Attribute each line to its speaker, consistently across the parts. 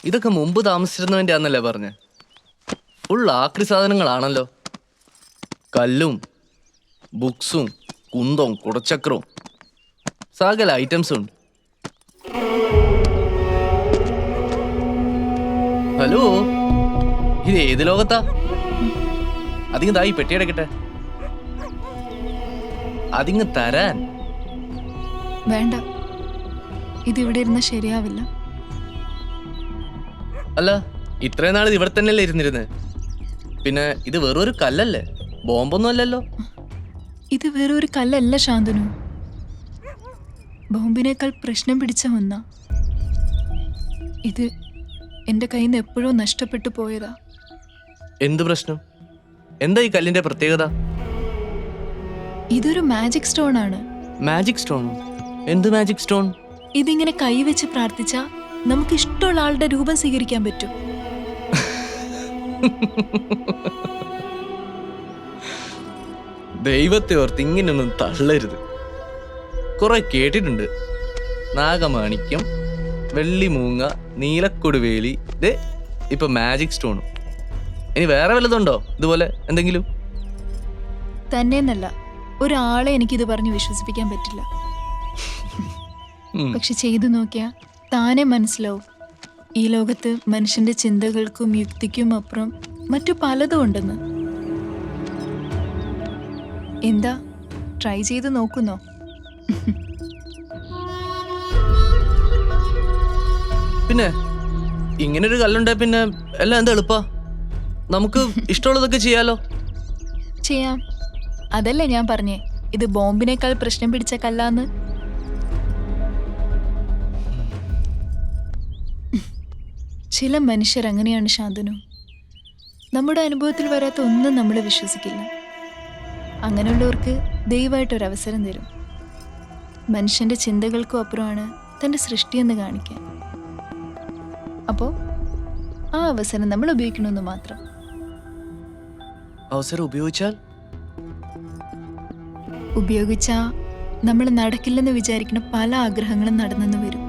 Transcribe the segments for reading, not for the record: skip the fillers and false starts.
Speaker 1: ഇതൊക്കെ മുമ്പ് താമസിച്ചിരുന്നവൻ്റെ ആന്നല്ലേ പറഞ്ഞ്. ഫുൾ ആക്രി സാധനങ്ങളാണല്ലോ. കല്ലും ബുക്സും കുന്തവും കുടച്ചക്രവും സകല ഐറ്റംസും ഉണ്ട്. ഹലോ, ഇത് ഏത് ലോകത്താ? അതിങ്ങ് തായി പെട്ടിയടക്കട്ടെ. അതിങ്ങ് തരാൻ.
Speaker 2: വേണ്ട, ഇതിവിടെ ഇരുന്ന് ശരിയാവില്ല.
Speaker 1: അല്ല, ഇത്രയും നാൾ ഇവിടെ തന്നെയല്ലേ ഇരുന്നിരുന്നത്? പിന്നെ ഇത് വെറൊരു കല്ലല്ലേ, ബോംബൊന്നും അല്ലല്ലോ.
Speaker 2: ഇത് വേറൊരു കല്ലല്ല ശാന്തനു, ബോംബിനേക്കാൾ പ്രശ്നം പിടിച്ച ഒന്നാ. ഇത് എൻ്റെ കയ്യിൽ നിന്ന് എപ്പോഴോ നഷ്ടപ്പെട്ടു പോയതാ.
Speaker 1: എന്ത് പ്രശ്നം? എന്താ ഈ കല്ലിന്റെ പ്രത്യേകത?
Speaker 2: ഇതൊരു മാജിക് സ്റ്റോൺ ആണ്.
Speaker 1: മാജിക് സ്റ്റോണോ? എന്ത് മാജിക് സ്റ്റോൺ?
Speaker 2: ഇതിങ്ങനെ കൈവച്ച് പ്രാർത്ഥിച്ചാ നമുക്ക് ഇഷ്ടമുള്ള ആളുടെ രൂപം സ്വീകരിക്കാൻ പറ്റും.
Speaker 1: ദൈവത്തെ ഓർത്ത് ഇങ്ങനെയൊന്നും തള്ളരുത്. കുറെ കേട്ടിട്ടുണ്ട്. നാഗമാണിക്യം, വെള്ളിമൂങ്ങ, നീലക്കൊടുവേലി, ദേ ഇപ്പൊ മാജിക് സ്റ്റോണും. ഇനി വേറെ വല്ലതുണ്ടോ ഇതുപോലെ എന്തെങ്കിലും?
Speaker 2: തന്നെയെന്നല്ല, ഒരാളെ എനിക്കിത് പറഞ്ഞ് വിശ്വസിപ്പിക്കാൻ പറ്റില്ല. പക്ഷെ ചെയ്തു നോക്കിയാ താനെ മനസ്സിലാവും, ഈ ലോകത്ത് മനുഷ്യന്റെ ചിന്തകൾക്കും യുക്തിക്കും അപ്പുറം മറ്റു പലതും ഉണ്ടെന്ന്. എന്താ, ട്രൈ ചെയ്ത് നോക്കുന്നോ?
Speaker 1: പിന്നെ ഇങ്ങനൊരു കല്ലുണ്ടെ പിന്നെ എല്ലാം എന്താ എളുപ്പാ. നമുക്ക് ഇഷ്ടമുള്ളതൊക്കെ ചെയ്യാലോ.
Speaker 2: ചെയ്യാം. അതല്ലേ ഞാൻ പറഞ്ഞേ, ഇത് ബോംബിനേക്കാൾ പ്രശ്നം പിടിച്ച കല്ലാന്ന്. ചില മനുഷ്യർ അങ്ങനെയാണ് ശാന്തനു. നമ്മുടെ അനുഭവത്തിൽ വരാത്ത ഒന്നും നമ്മൾ വിശ്വസിക്കില്ല. അങ്ങനെയുള്ളവർക്ക് ദയവായിട്ടൊരവസരം തരും. മനുഷ്യന്റെ ചിന്തകൾക്കും അപ്പുറമാണ് തൻ്റെ സൃഷ്ടിയെന്ന് കാണിക്കാൻ. അപ്പോൾ ആ അവസരം നമ്മൾ ഉപയോഗിക്കണമെന്ന് മാത്രം.
Speaker 1: അവസരം
Speaker 2: ഉപയോഗിച്ചാ നമ്മൾ നടക്കില്ലെന്ന് വിചാരിക്കുന്ന പല ആഗ്രഹങ്ങളും നടന്നെന്ന് വരും.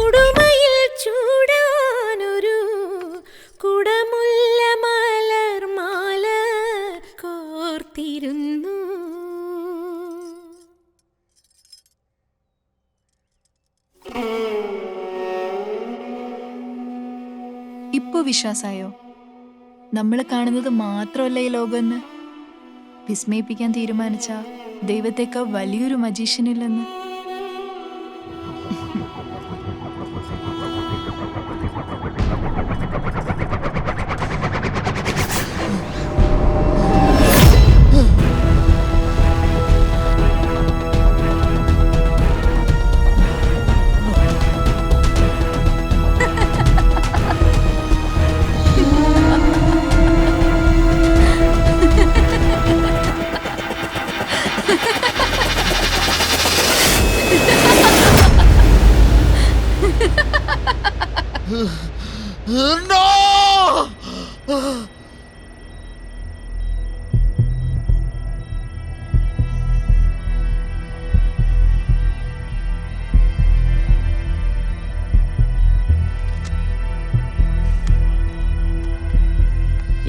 Speaker 3: കൊടുമയിൽ ചൂടാനൊരു കുടമുല്ല മലർമാല കോർത്തിരുന്നു.
Speaker 2: ഇപ്പൊ വിശ്വാസായോ? നമ്മൾ കാണുന്നത് മാത്രമല്ല ഈ ലോകമെന്ന്. വിസ്മയിപ്പിക്കാൻ തീരുമാനിച്ച ദൈവത്തേക്കാൾ വലിയൊരു മജീഷ്യനില്ലെന്ന്.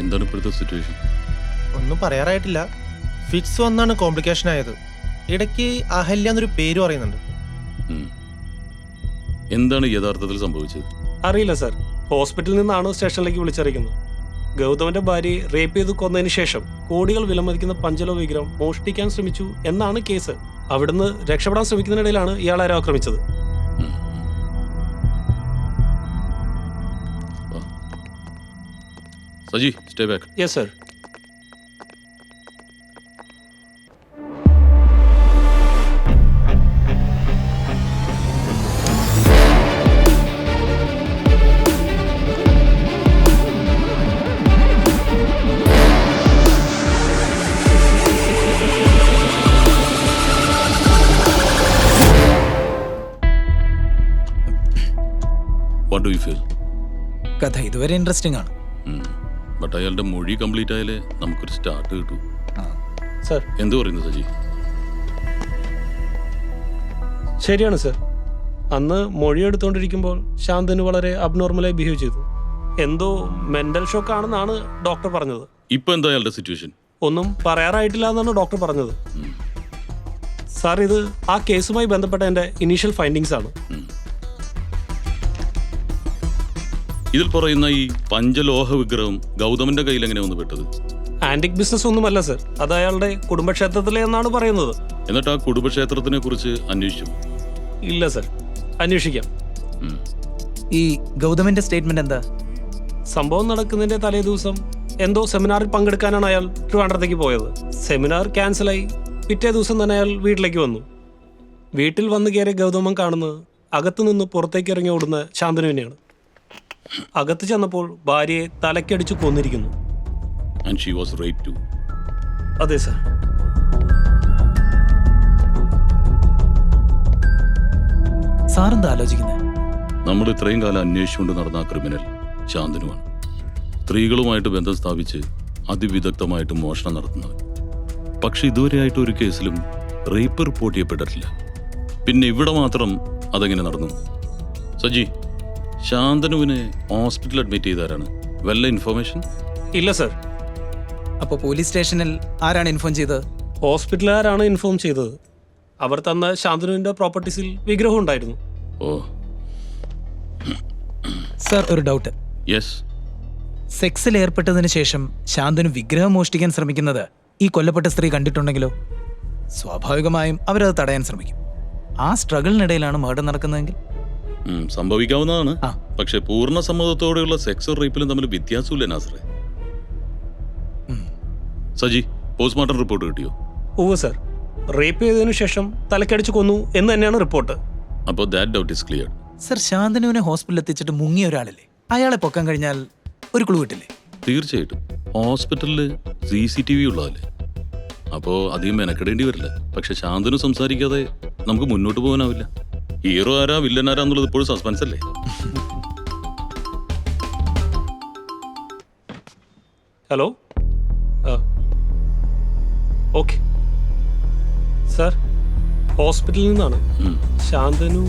Speaker 4: എന്താണ് ഇപ്പോഴത്തെ സിറ്റുവേഷൻ?
Speaker 5: ഒന്നും പറയാറായിട്ടില്ല. ഫിറ്റ്സ് വന്നാണ് കോംപ്ലിക്കേഷൻ ആയത്. ഇടയ്ക്ക് അഹല്യ എന്നൊരു പേര് പറയുന്നുണ്ട്.
Speaker 4: എന്താണ് യഥാർത്ഥത്തിൽ സംഭവിച്ചത്?
Speaker 6: അറിയില്ല സർ. ഹോസ്പിറ്റലിൽ നിന്നാണ് സ്റ്റേഷനിലേക്ക് വിളിച്ചറിയിക്കുന്നത്. ഗൗതമന്റെ ഭാര്യയെ റേപ്പ് ചെയ്ത് കൊന്നതിന് ശേഷം കോടികൾ വിലമതിക്കുന്ന പഞ്ചലോ വിഗ്രഹം മോഷ്ടിക്കാൻ ശ്രമിച്ചു എന്നാണ് കേസ്. അവിടുന്ന് രക്ഷപ്പെടാൻ ശ്രമിക്കുന്നതിനിടയിലാണ് ഇയാൾ ആരോ ആക്രമിച്ചത്.
Speaker 4: Saji, stay back.
Speaker 6: Yes sir.
Speaker 4: What do you feel?
Speaker 7: കഥ ഇതുവരെ ഇൻട്രസ്റ്റിംഗ് ആണ്.
Speaker 4: ബട്ട് അയാളുടെ മൊഴി കംപ്ലീറ്റ് ആയാലേ നമുക്കൊരു സ്റ്റാർട്ട് കിട്ടൂ.
Speaker 6: സർ
Speaker 4: എന്തു പറയുന്നു സജി?
Speaker 6: ശരിയാണ് സർ. അന്ന് മൊഴിയെടുത്തുകൊണ്ടിരിക്കുമ്പോൾ ശാന്തനു വളരെ അബ്നോർമലായി ബിഹേവ് ചെയ്തു. എന്തോ മെന്റൽ ഷോക്ക് ആണെന്നാണ് ഡോക്ടർ പറഞ്ഞത്.
Speaker 4: ഇപ്പൊ എന്താ അയാളുടെ സിറ്റുവേഷൻ?
Speaker 6: ഒന്നും പറയാറായിട്ടില്ല എന്നാണ് ഡോക്ടർ പറഞ്ഞത്. സാർ, ഇത് ആ കേസുമായി ബന്ധപ്പെട്ട എൻ്റെ ഇനീഷ്യൽ ഫൈൻഡിങ്സ് ആണ്.
Speaker 4: ഇതിൽ പറയുന്ന ഈ പഞ്ചലോഹ വിഗ്രഹം ഗൗതമന്റെ കയ്യിൽ എങ്ങനെ വന്ന് പെട്ടത്?
Speaker 6: ആന്റിക് ബിസിനസ് ഒന്നുമല്ല സർ. അത് അയാളുടെ കുടുംബക്ഷേത്രത്തിലെ എന്നാണ് പറയുന്നത്.
Speaker 4: എന്നിട്ട് ആ കുടുംബക്ഷേത്രത്തിനെ കുറിച്ച് അന്വേഷിച്ചു?
Speaker 6: ഇല്ല സർ, അന്വേഷിക്കാം.
Speaker 7: ഈ ഗൗതമിന്റെ സ്റ്റേറ്റ്മെന്റ് എന്താ?
Speaker 6: സംഭവം നടക്കുന്നതിന്റെ തലേ ദിവസം എന്തോ സെമിനാറിൽ പങ്കെടുക്കാനാണ് അയാൾ ട്രിവാൻഡ്രത്തേക്ക് പോയത്. സെമിനാർ ക്യാൻസലായി പിറ്റേ ദിവസം തന്നെ അയാൾ വീട്ടിലേക്ക് വന്നു. വീട്ടിൽ വന്നു കയറിയ ഗൗതമൻ കാണുന്നത് അകത്തു നിന്ന് പുറത്തേക്ക് ഇറങ്ങി ഓടുന്ന ശാന്തനുവിനെയാണ്. അകത്ത് ചെന്നപ്പോൾ ഭാര്യയെ തലക്കടിച്ചു കൊന്നിരിക്കുന്നു.
Speaker 4: And she was raped too.
Speaker 6: അതെ സർ.
Speaker 7: സാറെന്താ ആലോചിക്കുന്നത്?
Speaker 4: നമ്മൾ ഇത്രയും കാലം അന്വേഷിച്ചുകൊണ്ട് നടന്ന ആ ക്രിമിനൽ ശാന്തനുവാണ്. സ്ത്രീകളുമായിട്ട് ബന്ധം സ്ഥാപിച്ച് അതിവിദഗ്ധമായിട്ട് മോഷണം നടത്തുന്നവൻ. പക്ഷെ ഇതുവരെയായിട്ട് ഒരു കേസിലും റേപ്പ് റിപ്പോർട്ട് ചെയ്യപ്പെട്ടിട്ടില്ല. പിന്നെ ഇവിടെ മാത്രം അതെങ്ങനെ നടന്നു? സജി, ശാന്തനുവിനെ ഹോസ്പിറ്റലിൽ അഡ്മിറ്റ് ചെയ്താരാണ്? വല്ല ഇൻഫർമേഷൻ?
Speaker 6: ഇല്ല സർ.
Speaker 7: അപ്പൊ പോലീസ് സ്റ്റേഷനിൽ ആരാണ് ഇൻഫോം ചെയ്തത്?
Speaker 6: ഹോസ്പിറ്റലുകാരാണ് ഇൻഫോം ചെയ്തത്. അവർ തന്ന ശാന്തനുവിന്റെ പ്രോപ്പർട്ടീസിൽ വിഗ്രഹം ഉണ്ടായിരുന്നു.
Speaker 4: ഓ
Speaker 7: സർ, ഒരു ഡൗട്ട്.
Speaker 4: യെസ്.
Speaker 7: സെക്സിൽ ഏർപ്പെട്ടതിന് ശേഷം ശാന്തനു വിഗ്രഹം മോഷ്ടിക്കാൻ ശ്രമിക്കുന്നത് ഈ കൊല്ലപ്പെട്ട സ്ത്രീ കണ്ടിട്ടുണ്ടെങ്കിലോ? സ്വാഭാവികമായും അവരത് തടയാൻ ശ്രമിക്കും. ആ സ്ട്രഗിളിനിടയിലാണ് മർഡർ നടക്കുന്നതെങ്കിൽ
Speaker 4: സംഭവിക്കാവുന്നതാണ്. പക്ഷെ പൂർണ്ണ സമ്മതത്തോടെയുള്ള സെക്സ് റേപ്പിലും തമ്മിൽ വ്യത്യാസമില്ല നാസറേ. സജി, പോസ്റ്റ്മോർട്ടം റിപ്പോർട്ട് കിട്ടിയോ?
Speaker 6: ഓ സർ, റേപ്പ് ചെയ്തതിനു ശേഷം തലക്കടിച്ചു കൊന്നു എന്ന് തന്നെയാണ് റിപ്പോർട്ട്.
Speaker 4: അപ്പോൾ that doubt is clear.
Speaker 7: Sir, ശാന്തനുവിനെ ഹോസ്പിറ്റലിൽ എത്തിച്ചിട്ട് മുങ്ങിയ ഒരാളല്ലേ? അയാളെ പൊക്കാൻ കഴിഞ്ഞാൽ ഒരു ക്ലൂ കിട്ടില്ലേ?
Speaker 4: തീർച്ചയായിട്ടും. ഹോസ്പിറ്റലിൽ CCTV ഉള്ളതല്ലേ, അപ്പോൾ അധികം മെനക്കെടേണ്ടി വരില്ല. പക്ഷെ ശാന്തനു സംസാരിക്കാതെ നമുക്ക് മുന്നോട്ട് പോകാനാവില്ല. ഹീറോ ആരാ വില്ലൻ ആരാ എന്നുള്ളത് ഇപ്പോഴും സസ്പെൻസ് അല്ലേ?
Speaker 6: Hello, okay sir. ഹോസ്പിറ്റലിൽ നിന്നാണ്. ശാന്തനു